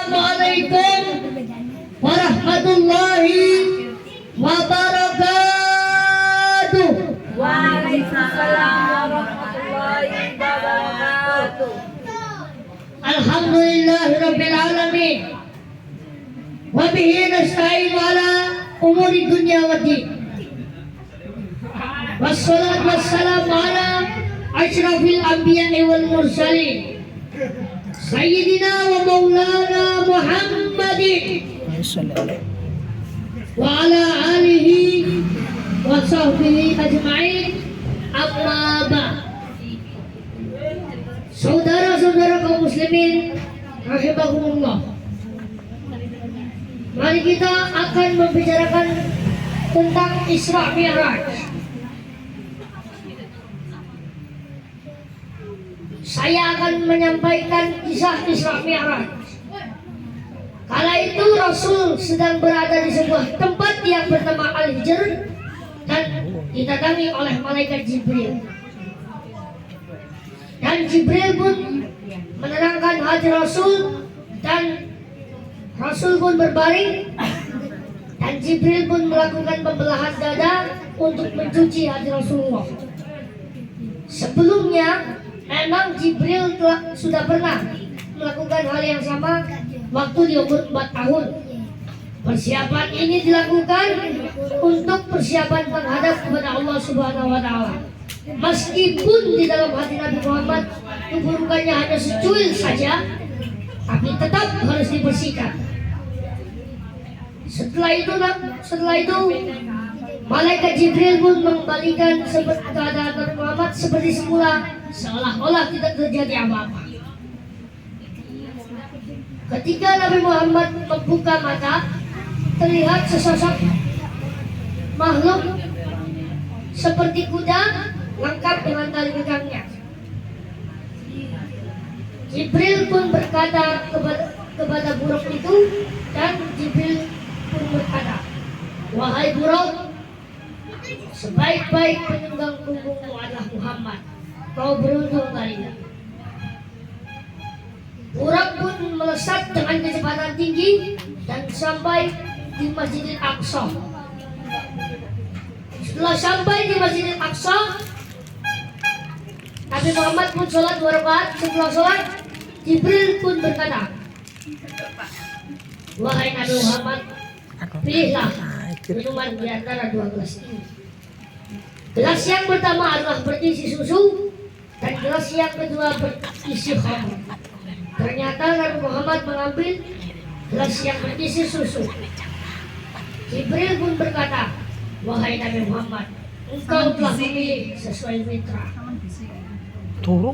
Assalamualaikum warahmatullahi wabarakatuh. Waalaikumsalam warahmatullahi wabarakatuh. Alhamdulillahirabbil alamin. Wa bihi nasta'in ala umuri dunya waddin. Wassalatu wassalamu ala asyrafil anbiya'i wal mursalin. Sayyidina wa maulana Muhammadin wa ala alihi wa sahbihi ajma'in. Amma ba'd. Saudara-saudara kaum muslimin rahimakumullah, mari kita akan membicarakan tentang Isra Mi'raj. Saya akan menyampaikan kisah Isra Mi'raj. Kala itu Rasul sedang berada di sebuah tempat yang bernama Al-Hijr dan didatangi oleh malaikat Jibril. Dan Jibril pun menenangkan hati Rasul dan Rasul pun berbaring dan Jibril pun melakukan pembelahan dada untuk mencuci hati Rasulullah. Sebelumnya memang Jibril sudah pernah melakukan hal yang sama waktu di umur 4 tahun. Persiapan ini dilakukan untuk persiapan menghadap kepada Allah Subhanahu wa taala. Meskipun di dalam hati Nabi Muhammad keburukannya hanya secuil saja, tapi tetap harus dibersihkan. Setelah itu malaikat Jibril pun mengembalikan seperti keadaan Nabi Muhammad seperti semula, seolah-olah tidak terjadi apa-apa. Ketika Nabi Muhammad membuka mata, terlihat sesosok makhluk seperti kuda lengkap dengan tali gegangnya. Jibril pun berkata kepada buruk itu, dan Jibril pun berkata, "Wahai buruk, sebaik-baik penunggang punggungmu adalah Muhammad. Kau beruntung kalinya." Buruk pun melesat dengan kecepatan tinggi dan sampai di Masjidil Aqsa. Setelah sampai di Masjidil Aqsa, Nabi Muhammad pun sholat 2 rakaat. Setelah sholat, Jibril pun berkata, "Wahai Nabi Muhammad, pilihlah minuman di antara 2 gelas ini. Gelas yang pertama adalah berisi susu dan gelas yang kedua berisi khamr." Ternyata Nabi Muhammad mengambil gelas yang berisi susu. Jibril pun berkata, "Wahai Nabi Muhammad, engkau telah memilih sesuai fitrah."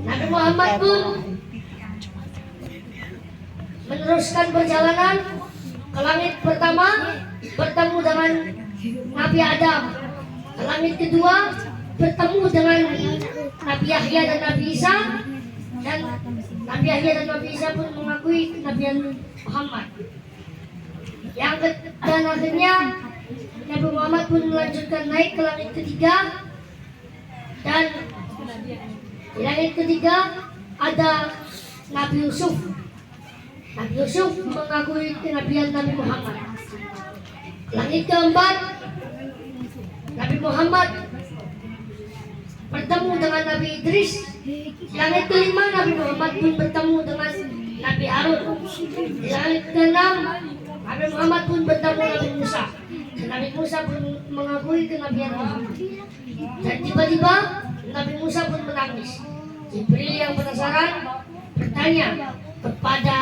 Nabi Muhammad pun meneruskan perjalanan ke langit pertama, bertemu dengan Nabi Adam. Ke langit kedua, bertemu dengan Nabi Yahya dan Nabi Isa, dan Nabi Yahya dan Nabi Isa pun mengakui kenabian Muhammad. Dan akhirnya Nabi Muhammad pun melanjutkan naik ke langit ketiga, dan di langit ketiga ada Nabi Yusuf. Nabi Yusuf mengakui kenabian Nabi Muhammad. Langit keempat, Nabi Muhammad bertemu dengan Nabi Idris. Langit kelima, Nabi Muhammad pun bertemu dengan Nabi Harun. Di langit keenam, Nabi Muhammad pun bertemu Nabi Musa. Dan Nabi Musa pun mengakui kenabian Muhammad. Dan tiba-tiba Nabi Musa pun menangis. Jibril yang penasaran bertanya kepada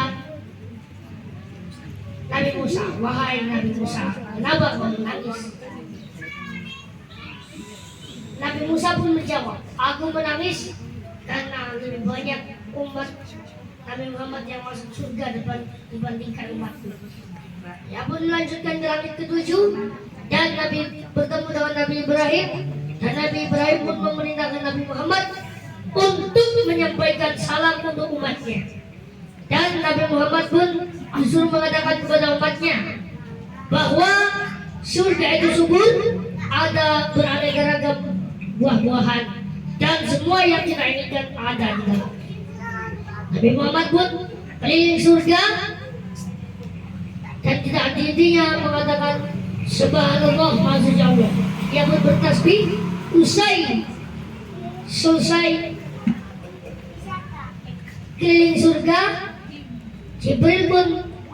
Nabi Musa, "Wahai Nabi Musa, kenapa kau menangis?" Nabi Musa pun menjawab, "Aku menangis karena lebih banyak umat Nabi Muhammad yang masuk surga dibandingkan umatku." Ya pun melanjutkan ke langit ketujuh, dan Nabi bertemu dengan Nabi Ibrahim, dan Nabi Ibrahim pun memerintahkan Nabi Muhammad untuk menyampaikan salam untuk umatnya. Dan Nabi Muhammad pun disuruh mengatakan kepada umatnya bahwa surga itu subur, ada beraneka ragam buah-buahan, dan semua yang kita inginkan ada di dalam. Nabi Muhammad pun keliling surga intinya mengatakan subhanallah, maha suci Allah. Ia pun bertasbih. Selesai keliling surga, Jibril pun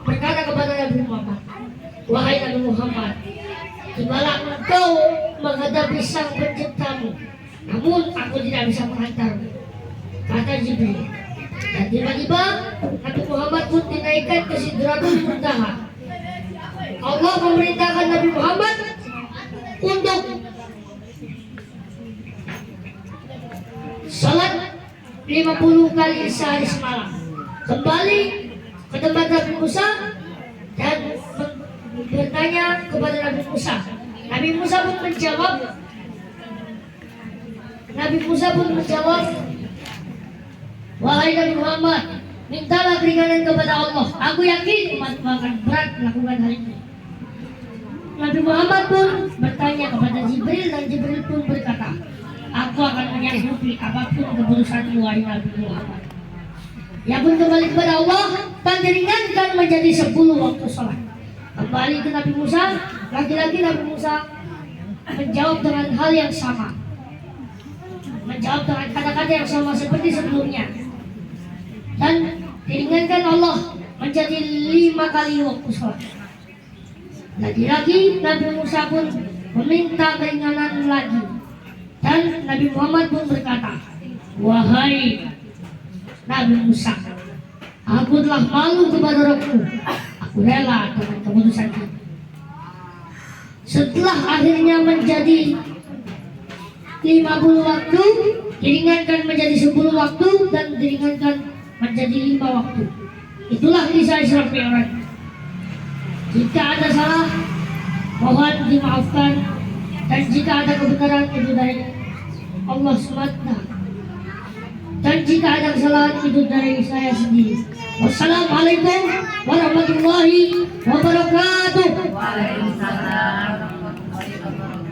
berkata kepada Nabi Muhammad, wahai Nabi Muhammad, tibalah engkau menghadapi sang penciptamu, namun aku tidak bisa menghantarmu, kata Jibril. Dan tiba-tiba Nabi Muhammad pun dinaikkan ke Sidratul Muntaha. Allah memerintahkan Nabi Muhammad untuk salat 50 kali sehari semalam. Kembali ke tempat Nabi Musa dan bertanya kepada Nabi Musa. Nabi Musa pun menjawab, wahai Nabi Muhammad, mintalah keringanan kepada Allah. Aku yakin umatmu akan berat melakukan hal itu. Nabi Muhammad pun bertanya kepada Jibril dan Jibril pun berkata, aku akan menyanggupi apapun keputusanmu, wahai Nabi Muhammad. Ia pun kembali kepada Allah dan diringankan menjadi 10 waktu sholat. Kembali ke Nabi Musa, lagi-lagi Nabi Musa menjawab dengan hal yang sama, menjawab dengan kata-kata yang sama seperti sebelumnya, dan diringankan Allah menjadi 5 kali waktu sholat. Lagi-lagi Nabi Musa pun meminta keringanan lagi, dan Nabi Muhammad pun berkata, wahai Nabi Musa, aku telah malu kepada Rabbku, aku rela dengan keputusanmu. Setelah akhirnya menjadi 50 waktu, diringankan menjadi 10 waktu, dan diringankan menjadi 5 waktu. Itulah kisah Isra Mi'raj. Jika ada salah, mohon dimaafkan, dan jika ada kebenaran itu dari Allah semata, dan jika ada kesalahan itu dari saya sendiri. Wassalamualaikum warahmatullahi wabarakatuh. Waalaikumsalam warahmatullahi wabarakatuh.